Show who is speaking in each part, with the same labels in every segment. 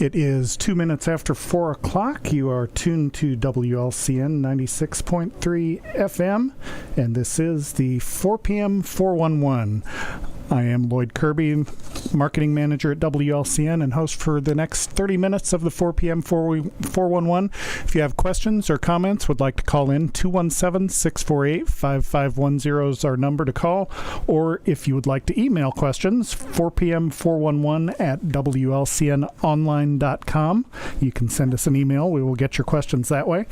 Speaker 1: It is 2 minutes after 4 o'clock. You are tuned to WLCN 96.3 FM, and this is the 4 p.m. 411. I am Lloyd Kirby, Marketing Manager at WLCN and host for the next 30 minutes of the 4 p.m. 411. If you have questions or comments, would like to call in, 217-648-5510 is our number to call. Or if you would like to email questions, 4pm411 at WLCNonline.com. You can send us an email. We will get your questions that way.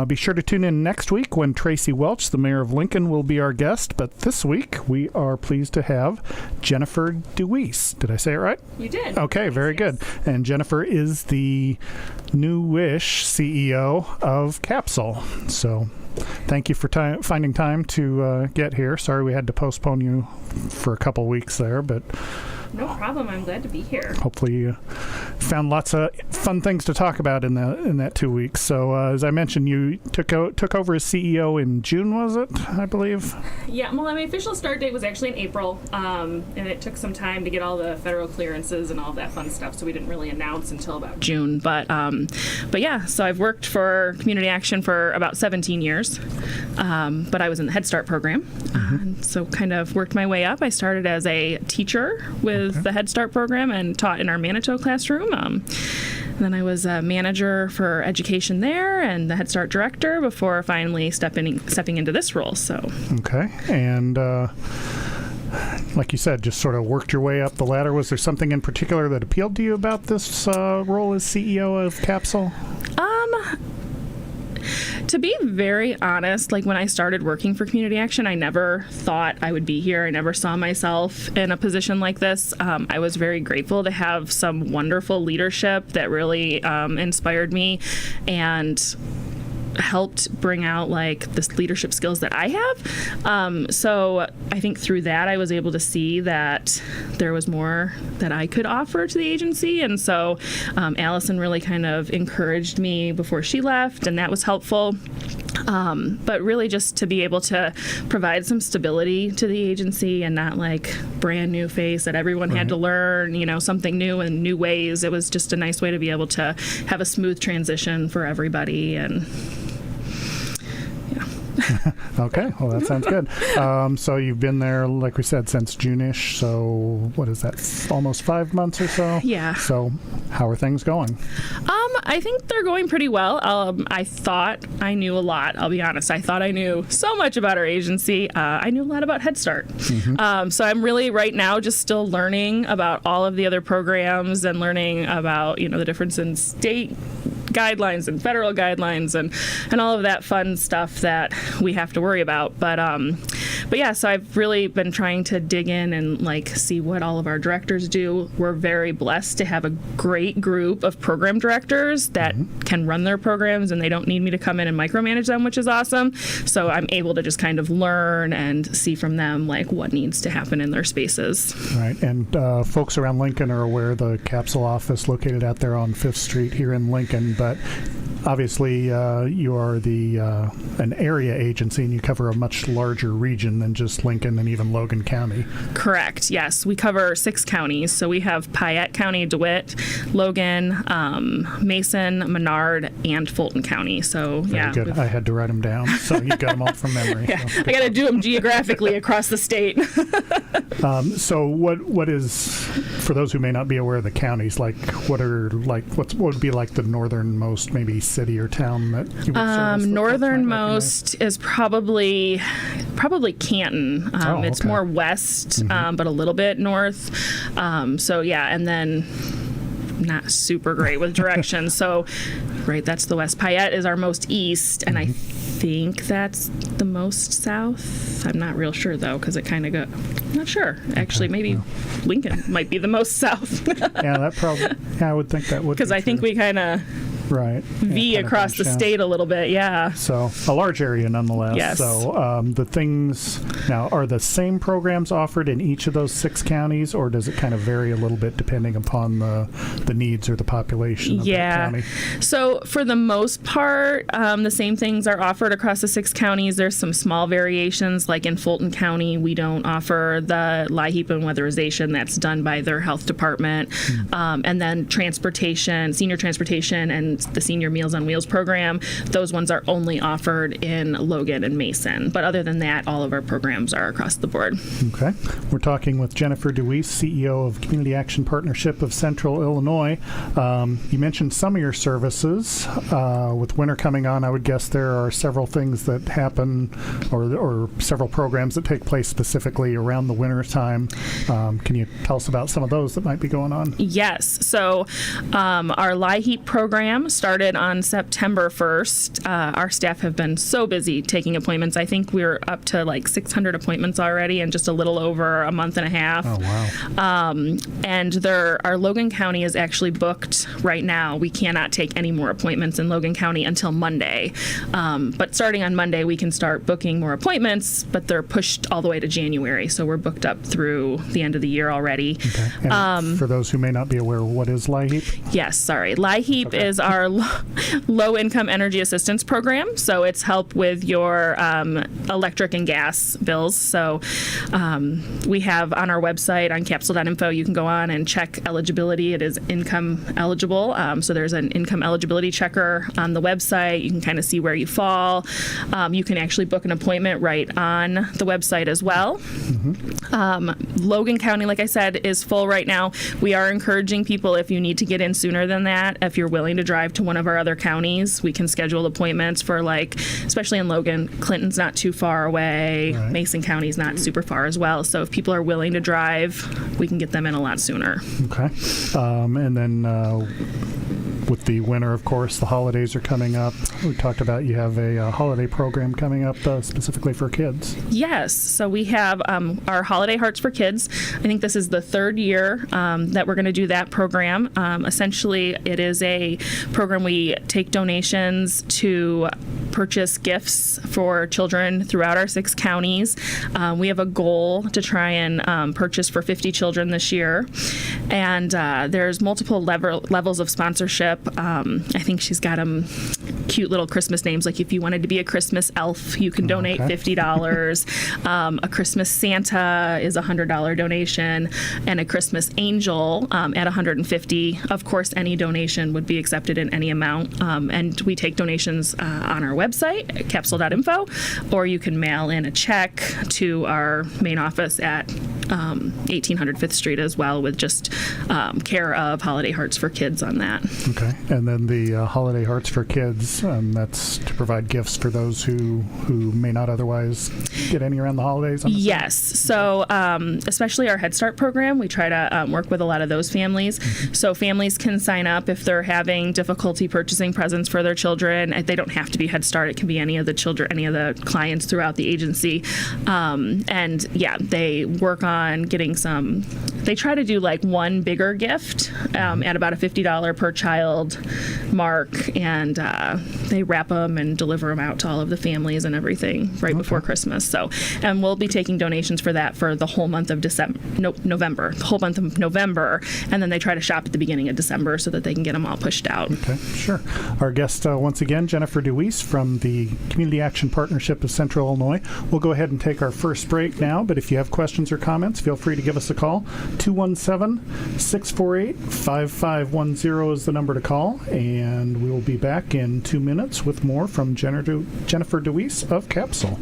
Speaker 1: Be sure to tune in next week when Tracy Welch, the mayor of Lincoln, will be our guest. But this week, we are pleased to have Jenifer DeWeese. Did I say it right?
Speaker 2: You did.
Speaker 1: Okay, very good. And Jenifer is the newish CEO of CAPCIL. So thank you for finding time to get here. Sorry we had to postpone you for a couple weeks there, but
Speaker 2: no problem. I'm glad to be here.
Speaker 1: Hopefully you found lots of fun things to talk about in that 2 weeks. So as I mentioned, you took over as CEO in June, was it, I believe?
Speaker 2: Yeah, well, my official start date was actually in April, and it took some time to get all the federal clearances and all that fun stuff, so we didn't really announce until about June. But yeah, so I've worked for Community Action for about 17 years, but I was in the Head Start program, and so kind of worked my way up. I started as a teacher with the Head Start program and taught in our Manitou classroom. Then I was a manager for education there and the Head Start director before finally stepping into this role. So
Speaker 1: okay, and like you said, just sort of worked your way up the ladder. Was there something in particular that appealed to you about this role as CEO of CAPCIL?
Speaker 2: To be very honest, like when I started working for Community Action, I never thought I would be here. I never saw myself in a position like this. I was very grateful to have some wonderful leadership that really inspired me and helped bring out like the leadership skills that I have. So I think through that I was able to see that there was more that I could offer to the agency. And so Allison really kind of encouraged me before she left, and that was helpful. But really just to be able to provide some stability to the agency and not like brand new face that everyone had to learn, something new and new ways. It was just a nice way to be able to have a smooth transition for everybody. And
Speaker 1: okay, well, that sounds good. So you've been there, like we said, since June-ish. So what is that, almost 5 months or so?
Speaker 2: Yeah.
Speaker 1: So how are things going?
Speaker 2: I think they're going pretty well. I thought I knew a lot, I'll be honest. I thought I knew so much about our agency. I knew a lot about Head Start. So I'm really right now just still learning about all of the other programs and learning about, the difference in state guidelines and federal guidelines and all of that fun stuff that we have to worry about. But yeah, so I've really been trying to dig in and like see what all of our directors do. We're very blessed to have a great group of program directors that can run their programs, and they don't need me to come in and micromanage them, which is awesome. So I'm able to just kind of learn and see from them like what needs to happen in their spaces.
Speaker 1: Right, and folks around Lincoln are aware of the CAPCIL office located out there on 5th Street here in Lincoln, but obviously you are an area agency and you cover a much larger region than just Lincoln and even Logan County.
Speaker 2: Correct, yes. We cover 6 counties. So we have Piatt County, DeWitt, Logan, Mason, Menard, and Fulton County. So
Speaker 1: Very good. I had to write them down, so you got them all from memory.
Speaker 2: Yeah,
Speaker 1: so
Speaker 2: I got to do them geographically across the state.
Speaker 1: So what is, for those who may not be aware of the counties, like what would be like the northernmost maybe city or town that you would service?
Speaker 2: Northernmost is probably Canton. It's more west, but a little bit north. So yeah, and then not super great with directions. So that's the west. Piatt is our most east, and I think that's the most south. I'm not real sure though, because it kind of not sure. Actually, maybe Lincoln might be the most south.
Speaker 1: Yeah, that probably. Yeah, I would think that would.
Speaker 2: Because I think we kind of V across the state a little bit, yeah.
Speaker 1: So a large area nonetheless.
Speaker 2: Yes.
Speaker 1: So the things now, are the same programs offered in each of those 6 counties, or does it kind of vary a little bit depending upon the needs or the population of that county?
Speaker 2: So for the most part, the same things are offered across the 6 counties. There's some small variations, like in Fulton County, we don't offer the LIHEAP and weatherization. That's done by their health department. And then transportation, senior transportation, and the Senior Meals on Wheels program. Those ones are only offered in Logan and Mason. But other than that, all of our programs are across the board.
Speaker 1: Okay. We're talking with Jenifer DeWeese, CEO of Community Action Partnership of Central Illinois. You mentioned some of your services. With winter coming on, I would guess there are several things that happen or several programs that take place specifically around the winter time. Can you tell us about some of those that might be going on?
Speaker 2: Yes. So our LIHEAP program started on September 1st. Our staff have been so busy taking appointments. I think we're up to like 600 appointments already in just a little over a month and a half.
Speaker 1: Oh, wow.
Speaker 2: And our Logan County is actually booked right now. We cannot take any more appointments in Logan County until Monday. But starting on Monday, we can start booking more appointments, but they're pushed all the way to January. So we're booked up through the end of the year already.
Speaker 1: Okay. And for those who may not be aware, what is LIHEAP?
Speaker 2: Yes, sorry. LIHEAP is our low-income energy assistance program. So it's help with your electric and gas bills. So we have on our website on capcil.info, you can go on and check eligibility. It is income eligible. So there's an income eligibility checker on the website. You can kind of see where you fall. You can actually book an appointment right on the website as well. Logan County, like I said, is full right now. We are encouraging people, if you need to get in sooner than that, if you're willing to drive to one of our other counties, we can schedule appointments for, like, especially in Logan, Clinton's not too far away.
Speaker 1: Right.
Speaker 2: Mason County's not super far as well. So if people are willing to drive, we can get them in a lot sooner.
Speaker 1: Okay. And then with the winter, of course, the holidays are coming up. We talked about you have a holiday program coming up specifically for kids.
Speaker 2: Yes. So we have our Holiday Hearts for Kids. I think this is the third year that we're going to do that program. Essentially, it is a program we take donations to purchase gifts for children throughout our 6 counties. We have a goal to try and purchase for 50 children this year. And there's multiple levels of sponsorship. I think she's got them cute little Christmas names. Like if you wanted to be a Christmas elf, you can donate $50. A Christmas Santa is a $100 donation, and a Christmas Angel at $150. Of course, any donation would be accepted in any amount. And we take donations on our website, capcil.info, or you can mail in a check to our main office at 1800 5th Street as well, with just care of Holiday Hearts for Kids on that.
Speaker 1: Okay. And then the Holiday Hearts for Kids, that's to provide gifts for those who may not otherwise get any around the holidays?
Speaker 2: Yes. So especially our Head Start program, we try to work with a lot of those families. So families can sign up if they're having difficulty purchasing presents for their children. They don't have to be Head Start. It can be any of the children, any of the clients throughout the agency. And yeah, they work on getting they try to do like one bigger gift at about a $50 per child mark, and they wrap them and deliver them out to all of the families and everything right before Christmas. So, and we'll be taking donations for that for the whole month of November, the whole month of November, and then they try to shop at the beginning of December so that they can get them all pushed out.
Speaker 1: Okay, sure. Our guest once again, Jenifer DeWeese from the Community Action Partnership of Central Illinois. We'll go ahead and take our first break now, but if you have questions or comments, feel free to give us a call. 217-648-5510 is the number to call, and we'll be back in 2 minutes with more from Jenifer DeWeese of CAPCIL.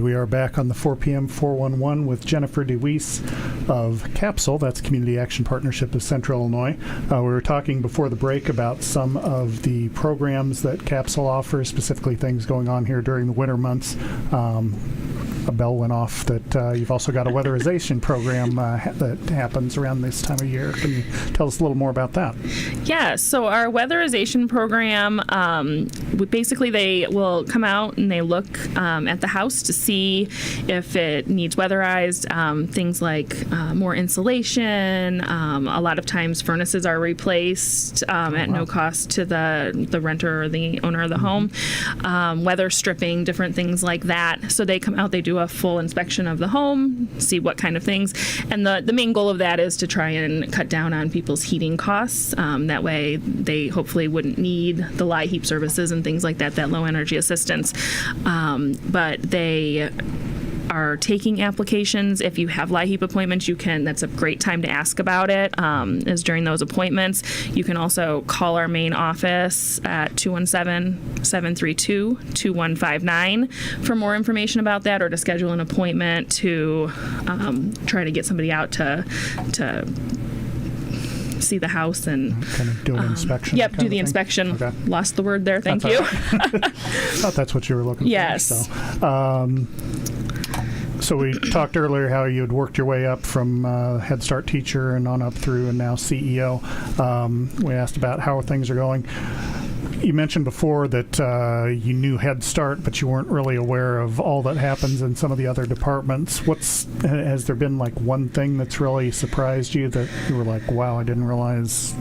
Speaker 1: We are back on the 4 p.m. 411 with Jenifer DeWeese of CAPCIL. That's Community Action Partnership of Central Illinois. We were talking before the break about some of the programs that CAPCIL offers, specifically things going on here during the winter months. A bell went off that you've also got a weatherization program that happens around this time of year. Can you tell us a little more about that?
Speaker 2: Yeah, so our weatherization program, basically they will come out and they look at the house to see if it needs weatherized, things like more insulation. A lot of times furnaces are replaced at no cost to the renter or the owner of the home. Weather stripping, different things like that. So they come out, they do a full inspection of the home, see what kind of things. And the main goal of that is to try and cut down on people's heating costs. That way they hopefully wouldn't need the lie heap services and things like that low energy assistance. But they are taking applications. If you have lie heap appointments, that's a great time to ask about it, is during those appointments. You can also call our main office at 217-732-2159 for more information about that, or to schedule an appointment to try to get somebody out to see the house and
Speaker 1: kind of do an inspection.
Speaker 2: Yep, do the inspection.
Speaker 1: Okay.
Speaker 2: Lost the word there. Thank you.
Speaker 1: I thought that's what you were looking
Speaker 2: yes.
Speaker 1: for. So we talked earlier how you had worked your way up from Head Start teacher and on up through and now CEO. We asked about how things are going. You mentioned before that you knew Head Start, but you weren't really aware of all that happens in some of the other departments. Has there been like one thing that's really surprised you that you were like, wow, I didn't realize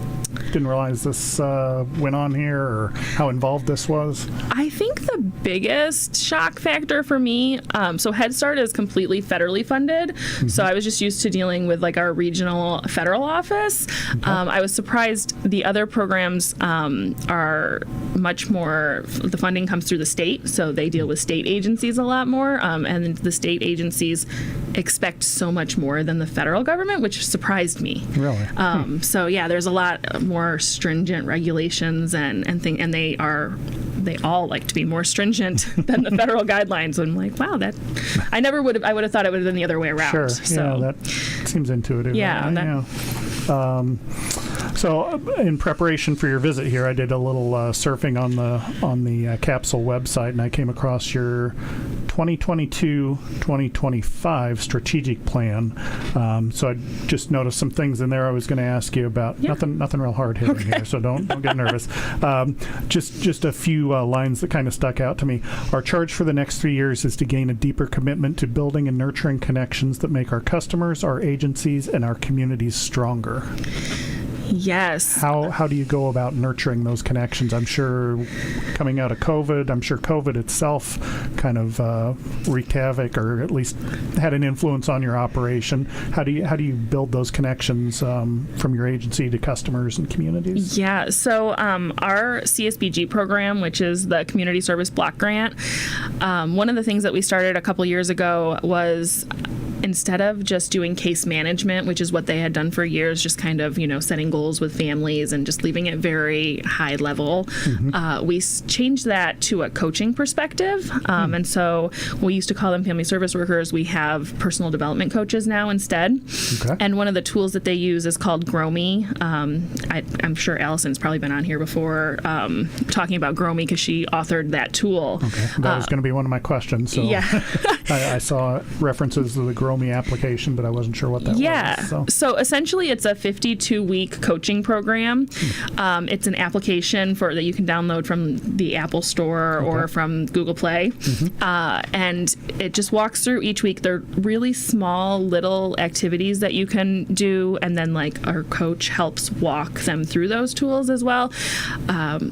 Speaker 1: this went on here, or how involved this was?
Speaker 2: I think the biggest shock factor for me, so Head Start is completely federally funded. Mm-hmm. So I was just used to dealing with like our regional federal office. Okay. I was surprised the other programs are much more, the funding comes through the state, so they deal with state agencies a lot more, and the state agencies expect so much more than the federal government, which surprised me.
Speaker 1: Really?
Speaker 2: So yeah, there's a lot more stringent regulations and they all like to be more stringent than the federal guidelines. I'm like, wow, I would have thought it would have been the other way around.
Speaker 1: Sure.
Speaker 2: So,
Speaker 1: yeah, that seems intuitive.
Speaker 2: Yeah.
Speaker 1: Right? So in preparation for your visit here, I did a little surfing on the CAPCIL website, and I came across your 2022-2025 strategic plan. So I just noticed some things in there I was going to ask you about. Yeah. Nothing real hard hitting here, so don't get nervous. Just a few lines that kind of stuck out to me. Our charge for the next 3 years is to gain a deeper commitment to building and nurturing connections that make our customers, our agencies, and our communities stronger.
Speaker 2: Yes.
Speaker 1: How do you go about nurturing those connections? I'm sure coming out of COVID, COVID itself kind of wreaked havoc, or at least had an influence on your operation. How do you build those connections from your agency to customers and communities?
Speaker 2: Yeah. So our CSBG program, which is the Community Service Block Grant, one of the things that we started a couple years ago was, instead of just doing case management, which is what they had done for years, just kind of, setting goals with families and just leaving it very high level, we changed that to a coaching perspective. And so we used to call them family service workers. We have personal development coaches now instead. Okay. And one of the tools that they use is called Grow Me. I'm sure Allison's probably been on here before talking about Grow Me because she authored that tool.
Speaker 1: Okay. That was going to be one of my questions. So yeah. I saw references to the Grow Me application, but I wasn't sure what that was.
Speaker 2: So essentially it's a 52-week coaching program. It's an application that you can download from the Apple Store or from Google Play. And it just walks through each week. They're really small little activities that you can do, and then like our coach helps walk them through those tools as well.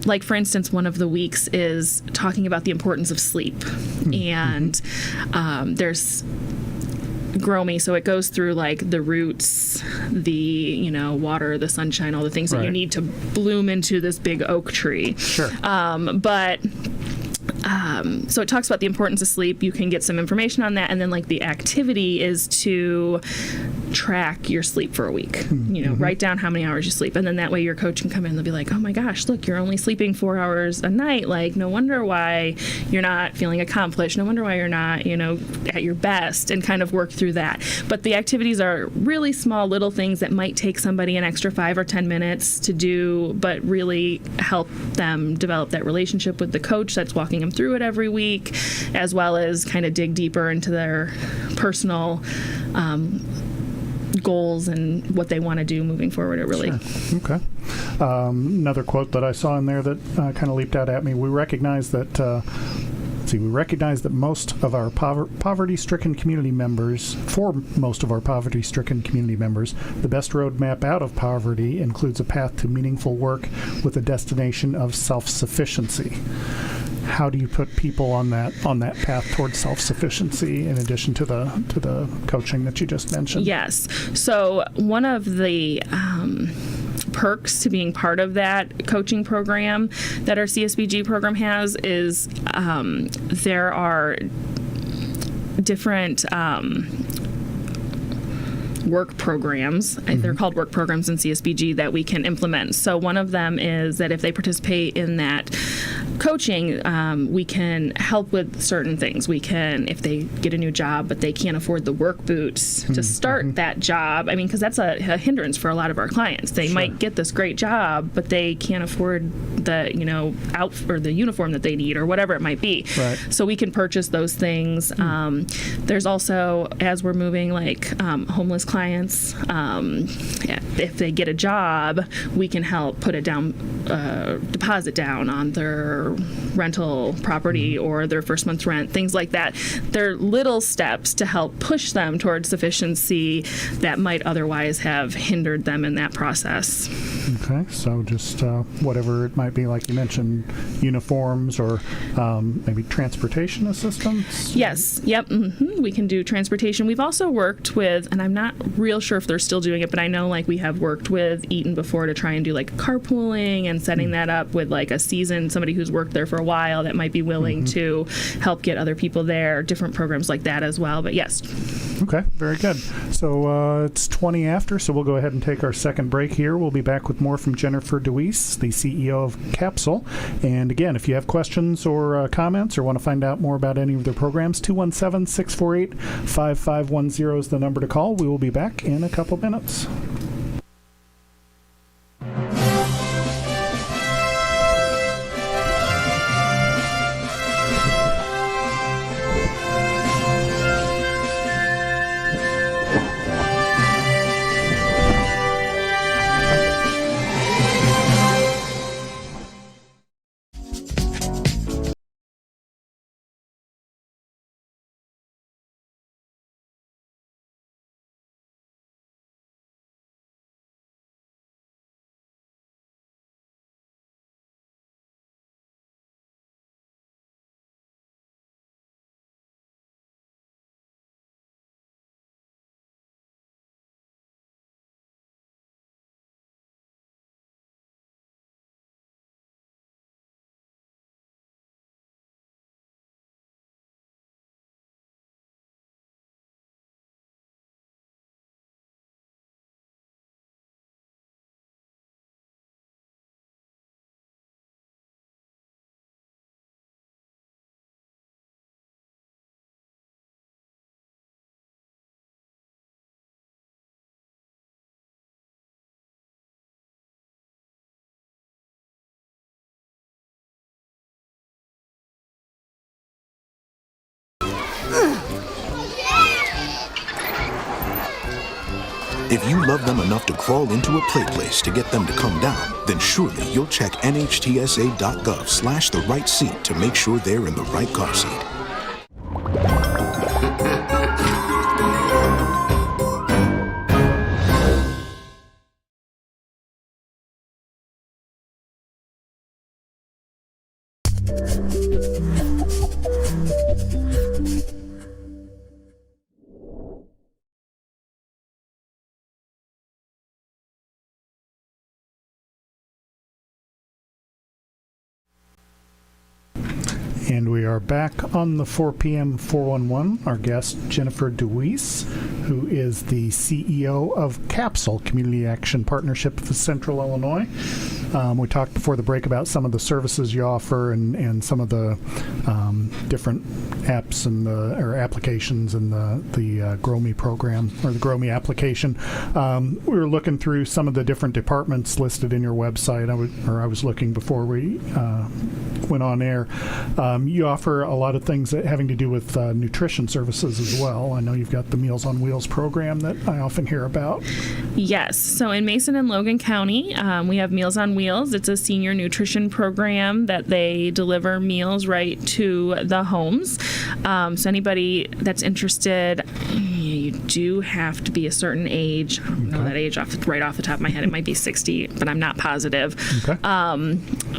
Speaker 2: Like for instance, one of the weeks is talking about the importance of sleep. And there's Grow Me, so it goes through like the roots, the water, the sunshine, all the things that you need to bloom into this big oak tree. Sure. So it talks about the importance of sleep. You can get some information on that, and then like the activity is to track your sleep for a week. Write down how many hours you sleep, and then that way your coach can come in and they'll be like, oh my gosh, look, you're only sleeping 4 hours a night. Like, no wonder why you're not feeling accomplished. No wonder why you're not, at your best, and kind of work through that. But the activities are really small little things that might take somebody an extra 5 or 10 minutes to do, but really help them develop that relationship with the coach that's walking them through it every week, as well as kind of dig deeper into their personal goals and what they want to do moving forward. It really.
Speaker 1: Sure. Okay. Another quote that I saw in there that kind of leaped out at me. We recognize that. We recognize that most of our poverty-stricken community members, the best roadmap out of poverty includes a path to meaningful work with a destination of self-sufficiency. How do you put people on that path towards self-sufficiency in addition to the coaching that you just mentioned? Yes.
Speaker 2: So one of the perks to being part of that coaching program that our CSBG program has is there are different work programs. They're called work programs in CSBG that we can implement. So one of them is that if they participate in that coaching, we can help with certain things. We can, if they get a new job but they can't afford the work boots to start that job, because that's a hindrance for a lot of our clients. They might get this great job, but they can't afford the or the uniform that they need or whatever it might be.
Speaker 1: Right.
Speaker 2: So we can purchase those things. There's also, as we're moving homeless clients, if they get a job, we can help put a deposit down on their rental property or their first month's rent, things like that. They're little steps to help push them towards sufficiency that might otherwise have hindered them in that process.
Speaker 1: Okay, so just whatever it might be, like you mentioned, uniforms or maybe transportation assistance?
Speaker 2: Yes, yep, we can do transportation. We've also worked with, and I'm not real sure if they're still doing it, but I know we have worked with Eaton before to try and do carpooling and setting that up with a seasoned, somebody who's worked there for a while that might be willing to help get other people there, different programs like that as well, but yes.
Speaker 1: Okay, very good. So it's 20 after, so we'll go ahead and take our second break here. We'll be back with more from Jenifer DeWeese, the CEO of CAPCIL. And again, if you have questions or comments or want to find out more about any of their programs, 217-648-5510 is the number to call. We will be back in a couple minutes.
Speaker 3: If you love them enough to crawl into a play place to get them to come down, then surely you'll check nhtsa.gov/the right seat to make sure they're in the right car seat.
Speaker 1: And we are back on the 4 p.m. 411. Our guest, Jenifer DeWeese, who is the CEO of CAPCIL, Community Action Partnership of Central Illinois. We talked before the break about some of the services you offer and some of the different apps and or applications in the GrowMe program, or the GrowMe application. We were looking through some of the different departments listed in your website. I was looking before we went on air. You offer a lot of things that having to do with nutrition services as well. I know you've got the Meals on Wheels program that I often hear about.
Speaker 2: Yes. So in Mason and Logan County, we have Meals on Wheels. It's a senior nutrition program that they deliver meals right to the homes. So anybody that's interested, you do have to be a certain age. I don't know that age right off the top of my head. It might be 60, but I'm not positive.
Speaker 1: Okay.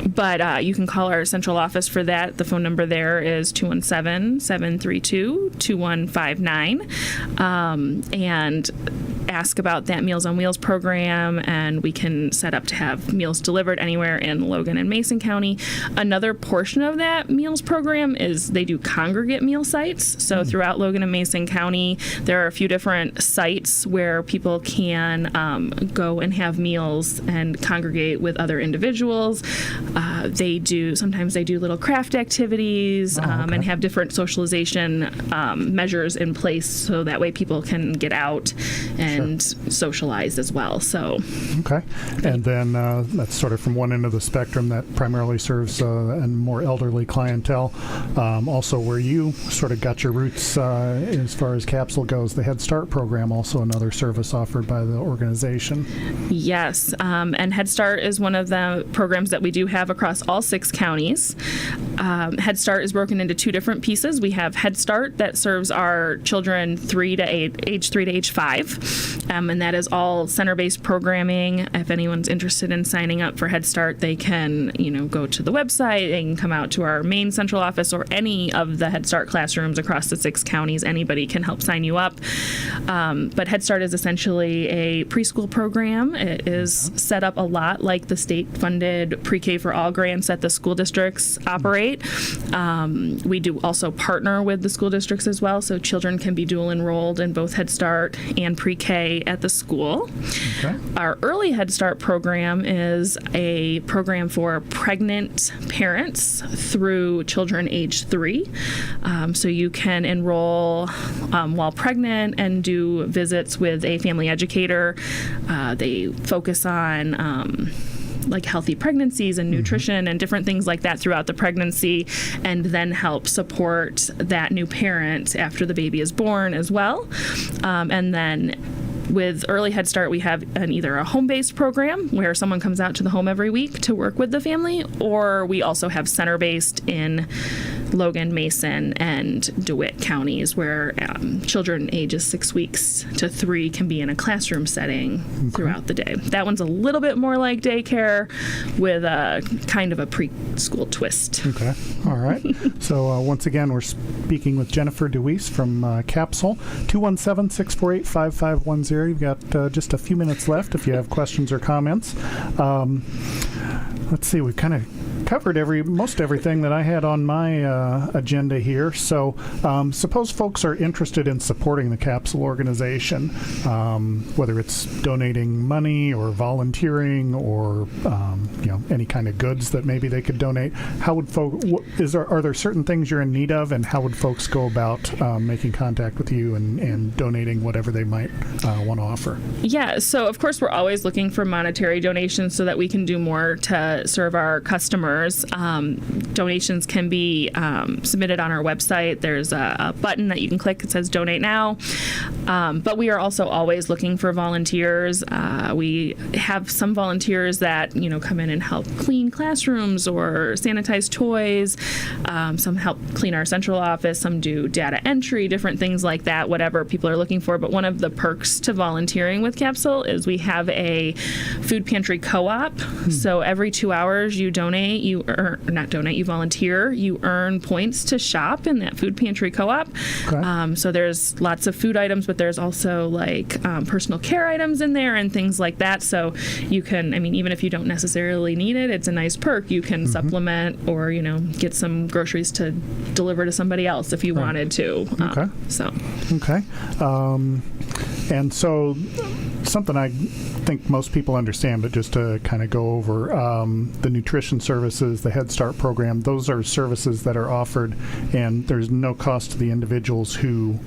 Speaker 2: But you can call our central office for that. The phone number there is 217-732-2159. And ask about that Meals on Wheels program, and we can set up to have meals delivered anywhere in Logan and Mason County. Another portion of that meals program is they do congregate meal sites. So throughout Logan and Mason County, there are a few different sites where people can go and have meals and congregate with other individuals. Sometimes they do little craft activities and have different socialization measures in place, so that way people can get out and socialize as well. So,
Speaker 1: okay, and then that's sort of from one end of the spectrum that primarily serves a more elderly clientele. Also, where you sort of got your roots as far as CAPCIL goes, the Head Start program, also another service offered by the organization.
Speaker 2: Yes, and Head Start is one of the programs that we do have across all 6 counties. Head Start is broken into 2 different pieces. We have Head Start that serves our children age 3 to age 5, and that is all center-based programming. If anyone's interested in signing up for Head Start, they can, go to the website. They can come out to our main central office or any of the Head Start classrooms across the 6 counties. Anybody can help sign you up. But Head Start is essentially a preschool program. It is set up a lot like the state-funded pre-K for all grants that the school districts operate. We do also partner with the school districts as well, so children can be dual enrolled in both Head Start and pre-K at the school. Okay. Our Early Head Start program is a program for pregnant parents through children age 3. So you can enroll while pregnant and do visits with a family educator. They focus on like healthy pregnancies and nutrition and different things like that throughout the pregnancy, and then help support that new parent after the baby is born as well. And then with Early Head Start, we have either a home-based program where someone comes out to the home every week to work with the family, or we also have center-based in Logan, Mason, and DeWitt counties, where children ages 6 weeks to 3 can be in a classroom setting throughout the day. That one's a little bit more like daycare with a kind of a preschool twist.
Speaker 1: Okay, all right. So once again, we're speaking with Jenifer DeWeese from CAPCIL. 217-648-5510. You've got just a few minutes left if you have questions or comments. Let's see, we've kind of covered most everything that I had on my agenda here. So suppose folks are interested in supporting the CAPCIL organization, whether it's donating money or volunteering or any kind of goods that maybe they could donate. How would are there certain things you're in need of, and how would folks go about making contact with you and donating whatever they might want to offer?
Speaker 2: Yeah, so of course we're always looking for monetary donations so that we can do more to serve our customers. Donations can be submitted on our website. There's a button that you can click that says Donate Now. But we are also always looking for volunteers. We have some volunteers that come in and help clean classrooms or sanitize toys. Some help clean our central office. Some do data entry, different things like that, whatever people are looking for. But one of the perks to volunteering with CAPCIL is we have a food pantry co-op. So every 2 hours you donate, you you you volunteer, you earn points to shop in that food pantry co-op.
Speaker 1: Okay.
Speaker 2: So there's lots of food items, but there's also like personal care items in there and things like that. So you can, even if you don't necessarily need it, it's a nice perk. You can supplement or, get some groceries to deliver to somebody else if you wanted to.
Speaker 1: Okay. Okay. And so something I think most people understand, but just to kind of go over, the nutrition services, the Head Start program, those are services that are offered, and there's no cost to the individuals who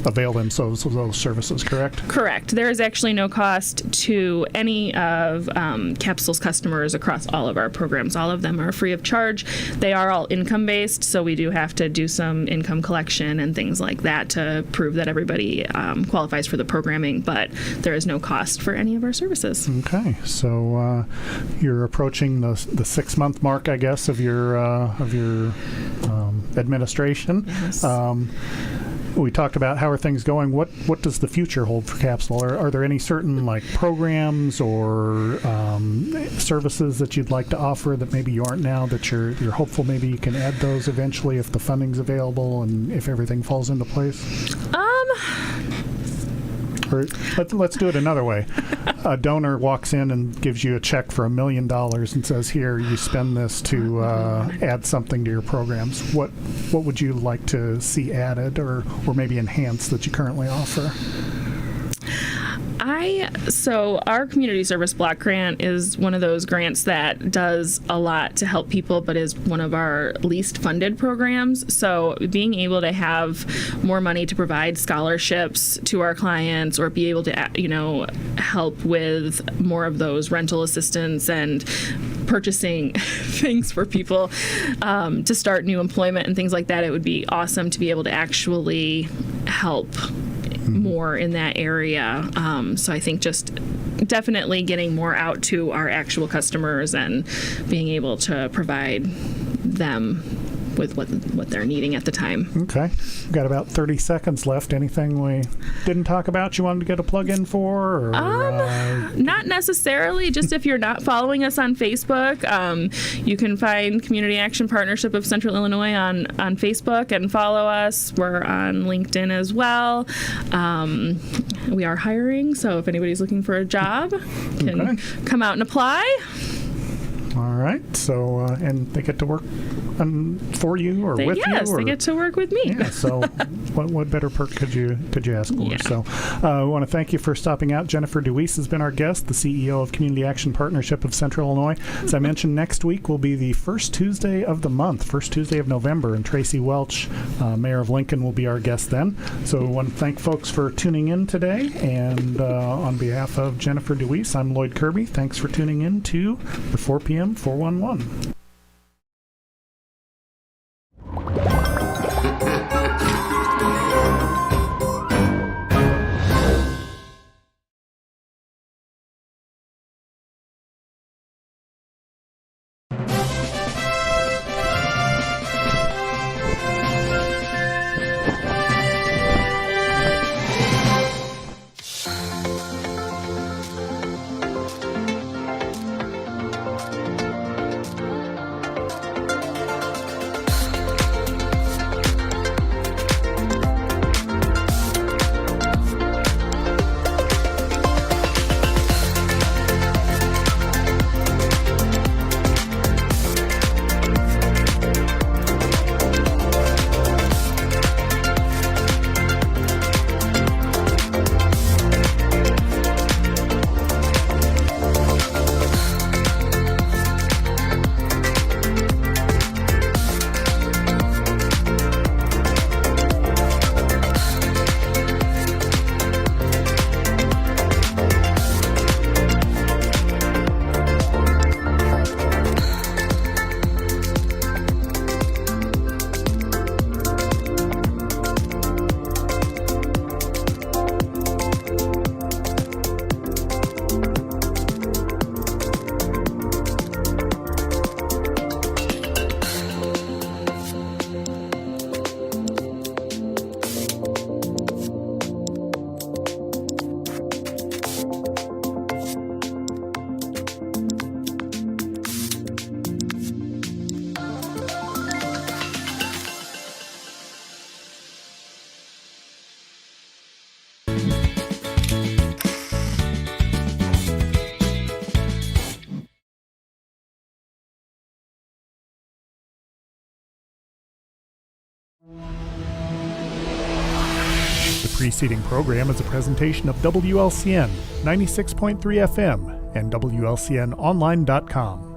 Speaker 1: avail themselves of those services, correct?
Speaker 2: Correct. There is actually no cost to any of CAPCIL's customers across all of our programs. All of them are free of charge. They are all income-based, so we do have to do some income collection and things like that to prove that everybody qualifies for the programming, but there is no cost for any of our services.
Speaker 1: Okay, so you're approaching the 6-month mark, I guess, of your administration.
Speaker 2: Yes.
Speaker 1: We talked about how are things going. What does the future hold for CAPCIL? Are there any certain programs or services that you'd like to offer that maybe you aren't now, that you're hopeful maybe you can add those eventually if the funding's available and if everything falls into place? Or let's do it another way. A donor walks in and gives you a check for $1 million and says, "Here, you spend this to add something to your programs." What would you like to see added or maybe enhanced that you currently offer?
Speaker 2: So our community service block grant is one of those grants that does a lot to help people, but is one of our least funded programs. So being able to have more money to provide scholarships to our clients, or be able to, help with more of those rental assistance and purchasing things for people to start new employment and things like that, it would be awesome to be able to actually help more in that area. So I think just definitely getting more out to our actual customers and being able to provide them with what they're needing at the time.
Speaker 1: Okay. We've got about 30 seconds left. Anything we didn't talk about you wanted to get a plug-in for? Or,
Speaker 2: not necessarily. Just if you're not following us on Facebook, you can find Community Action Partnership of Central Illinois on Facebook and follow us. We're on LinkedIn as well. We are hiring, so if anybody's looking for a job, can come out and apply.
Speaker 1: All right. So, and they get to work for you or with you?
Speaker 2: Yes, they get to work with me.
Speaker 1: Yeah, so what better perk could you ask for?
Speaker 2: Yeah.
Speaker 1: So I want to thank you for stopping out. Jenifer DeWeese has been our guest, the CEO of Community Action Partnership of Central Illinois. As I mentioned, next week will be the first Tuesday of the month, first Tuesday of November, and Tracy Welch, Mayor of Lincoln, will be our guest then. So I want to thank folks for tuning in today, and on behalf of Jenifer DeWeese, I'm Lloyd Kirby. Thanks for tuning in to the 4 p.m. 411. preceding program is a presentation of WLCN 96.3 FM and WLCNonline.com.